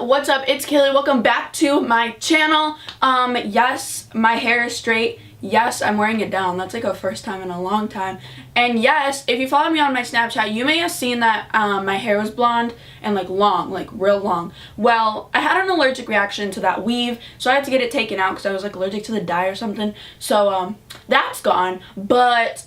what's up? It's Kaylee. Welcome back to my channel. Yes, my hair is straight. Yes, I'm wearing it down. That's like a first time in a long time. And yes, if you follow me on my Snapchat, you may have seen that my hair was blonde and like long, like real long. Well, I had an allergic reaction to that weave, so I had to get it taken out because I was like allergic to the dye or something. So that's gone, but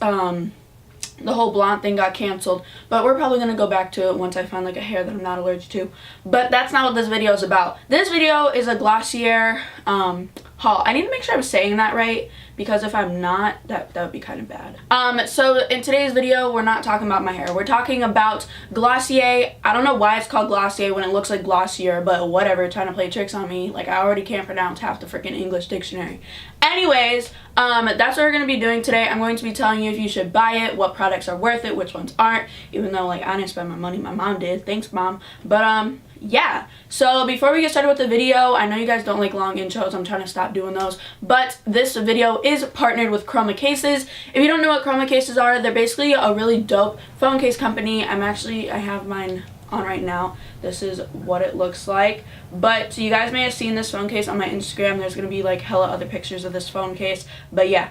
the whole blonde thing got canceled, but we're probably going to go back to it once I find like a hair that I'm not allergic to. But that's not what this video is about. This video is a Glossier haul. I need to make sure I'm saying that right, because if I'm not, that would be kind of bad. So in today's video, we're not talking about my hair. We're talking about Glossier. I don't know why it's called Glossier when it looks like Glossier, but whatever, trying to play tricks on me. Like, I already can't pronounce half the freaking English dictionary. Anyways, that's what we're going to be doing today. I'm going to be telling you if you should buy it, what products are worth it, which ones aren't, even though like I didn't spend my money, my mom did. Thanks, Mom. But yeah, so before we get started with the video, I know you guys don't like long intros. I'm trying to stop doing those, but this video is partnered with Chroma Cases. If you don't know what Chroma Cases are, they're basically a really dope phone case company. I have mine on right now. This is what it looks like, but you guys may have seen this phone case on my Instagram. There's gonna be like hella other pictures of this phone case, but yeah.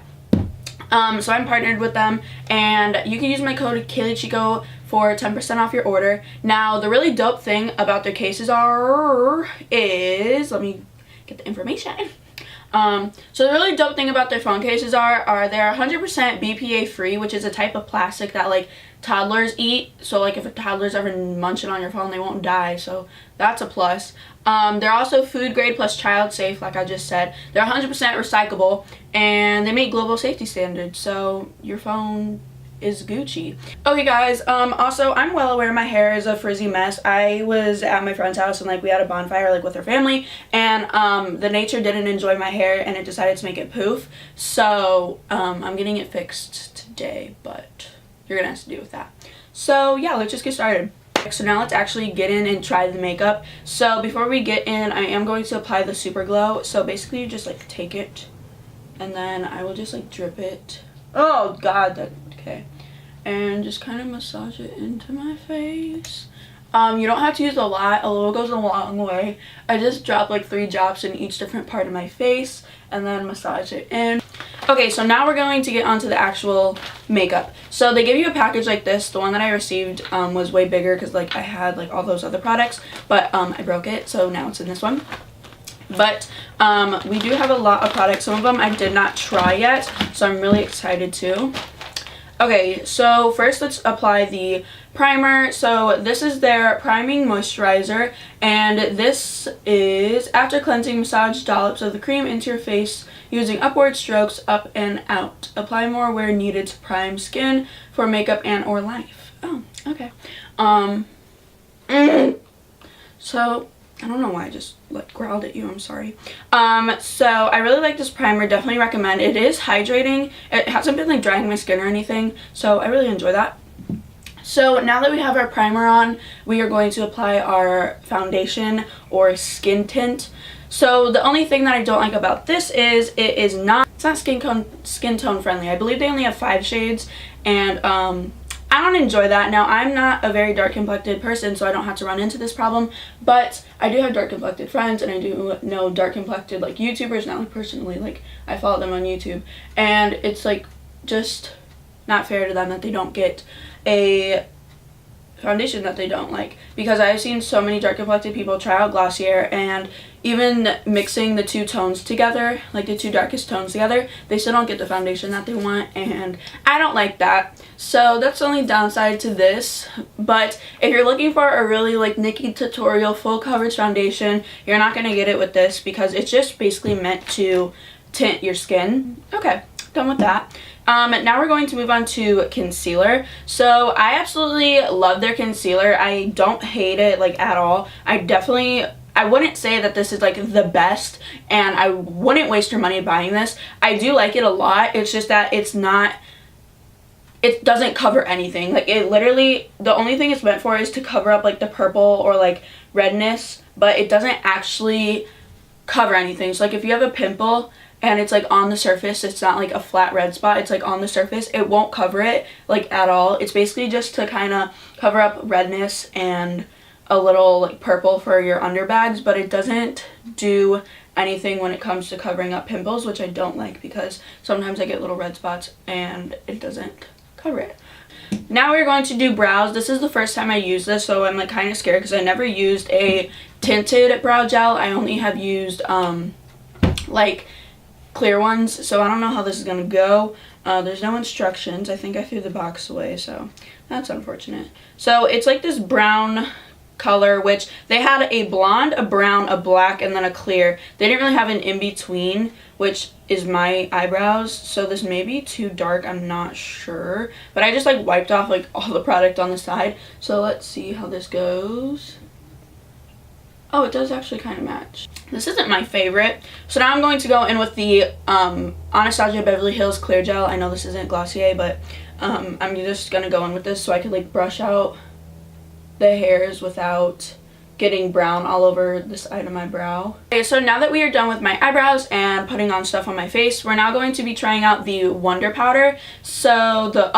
So I'm partnered with them, and you can use my code KayleeChico for 10% off your order. Now, the really dope thing about their cases is, let me get the information. So the really dope thing about their phone cases are they're 100% BPA free, which is a type of plastic that like toddlers eat. So like if a toddler's ever munching on your phone, they won't die. So that's a plus. They're also food grade plus child safe, like I just said. They're 100% recyclable, and they meet global safety standards. So your phone is Gucci. Okay guys, also I'm well aware my hair is a frizzy mess. I was at my friend's house and like we had a bonfire like with her family, and the nature didn't enjoy my hair and it decided to make it poof. So I'm getting it fixed today, but you're gonna have to deal with that. So yeah, let's just get started. So now let's actually get in and try the makeup. So before we get in, I am going to apply the Super Glow. So basically you just like take it and then I will just like drip it. Oh god, okay. And just kind of massage it into my face. You don't have to use a lot. A little goes a long way. I just drop like 3 drops in each different part of my face and then massage it in. Okay, so now we're going to get onto the actual makeup. So they give you a package like this. The one that I received was way bigger because like I had like all those other products, but I broke it, so now it's in this one. But we do have a lot of products. Some of them I did not try yet, so I'm really excited to. Okay, so first let's apply the primer. So this is their priming moisturizer, and this is after cleansing, massage dollops of the cream into your face using upward strokes up and out. Apply more where needed to prime skin for makeup and or life. Oh, okay. So I don't know why I just like growled at you, I'm sorry. So I really like this primer, definitely recommend. It is hydrating. It hasn't been like drying my skin or anything, so I really enjoy that. So now that we have our primer on, we are going to apply our foundation or skin tint. So the only thing that I don't like about this is it's not skin tone friendly. I believe they only have 5 shades, and I don't enjoy that. Now, I'm not a very dark complected person, so I don't have to run into this problem, but I do have dark complected friends, and I do know dark complected like YouTubers, not like personally, like I follow them on YouTube, and it's like just not fair to them that they don't get a foundation that they don't like, because I've seen so many dark complected people try out Glossier, and even mixing the 2 tones together, like the 2 darkest tones together, they still don't get the foundation that they want, and I don't like that. So that's the only downside to this. But if you're looking for a really like Nikki tutorial full coverage foundation, you're not going to get it with this, because it's just basically meant to tint your skin. Okay, done with that. Now we're going to move on to concealer. So I absolutely love their concealer. I don't hate it like at all. I wouldn't say that this is like the best, and I wouldn't waste your money buying this. I do like it a lot. It's just that it doesn't cover anything. Like it literally, the only thing it's meant for is to cover up like the purple or like redness, but it doesn't actually cover anything. So like if you have a pimple and it's like on the surface, it's not like a flat red spot, it's like on the surface, it won't cover it like at all. It's basically just to kind of cover up redness and a little like purple for your underbags, but it doesn't do anything when it comes to covering up pimples, which I don't like because sometimes I get little red spots and it doesn't cover it. Now we're going to do brows. This is the first time I use this, so I'm like kind of scared because I never used a tinted brow gel. I only have used like clear ones, so I don't know how this is gonna go. There's no instructions. I think I threw the box away, so that's unfortunate. So it's like this brown color, which they had a blonde, a brown, a black, and then a clear. They didn't really have an in-between, which is my eyebrows, so this may be too dark, I'm not sure, but I just like wiped off like all the product on the side. So let's see how this goes. Oh, it does actually kind of match. This isn't my favorite, so now I'm going to go in with the Anastasia Beverly Hills Clear Gel. I know this isn't Glossier, but I'm just gonna go in with this so I could like brush out the hairs without getting brown all over the side of my brow. Okay, so now that we are done with my eyebrows and putting on stuff on my face, we're now going to be trying out the Wonder Powder. So the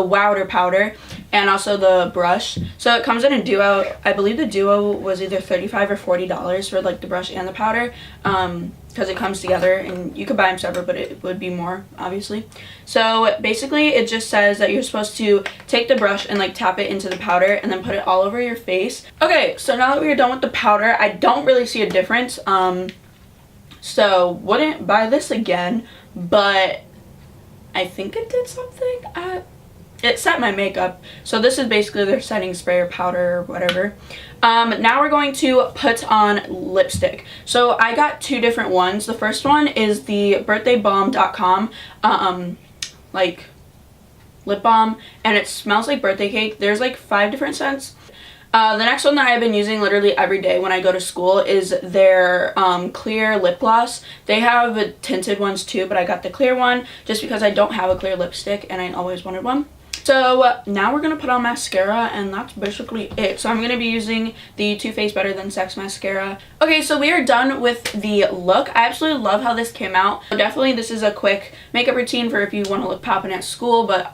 Wowder Powder, and also the brush. So it comes in a duo. I believe the duo was either $35 or $40 for like the brush and the powder, because it comes together, and you could buy them separate, but it would be more, obviously. So basically it just says that you're supposed to take the brush and like tap it into the powder and then put it all over your face. Okay, so now that we are done with the powder, I don't really see a difference, so wouldn't buy this again, but I think it did something. It set my makeup. So this is basically their setting spray or powder or whatever. Now we're going to put on lipstick. So I got two different ones. The first one is the birthdaybalm.com like lip balm, and it smells like birthday cake. There's like 5 different scents. The next one that I've been using literally every day when I go to school is their clear lip gloss. They have tinted ones too, but I got the clear one just because I don't have a clear lipstick and I always wanted one. So now we're going to put on mascara, and that's basically it. So I'm going to be using the Too Faced Better Than Sex mascara. Okay, so we are done with the look. I absolutely love how this came out. Definitely this is a quick makeup routine for if you want to look poppin' at school, but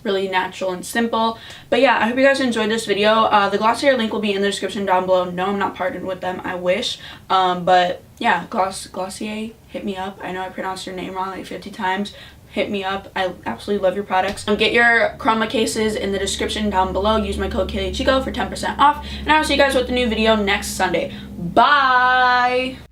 really natural and simple. But yeah, I hope you guys enjoyed this video. The Glossier link will be in the description down below. No, I'm not partnered with them. I wish. But yeah, Glossier, hit me up. I know I pronounced your name wrong like 50 times. Hit me up. I absolutely love your products. Get your chroma cases in the description down below. Use my code Kailee for 10% off. And I will see you guys with the new video next Sunday. Bye!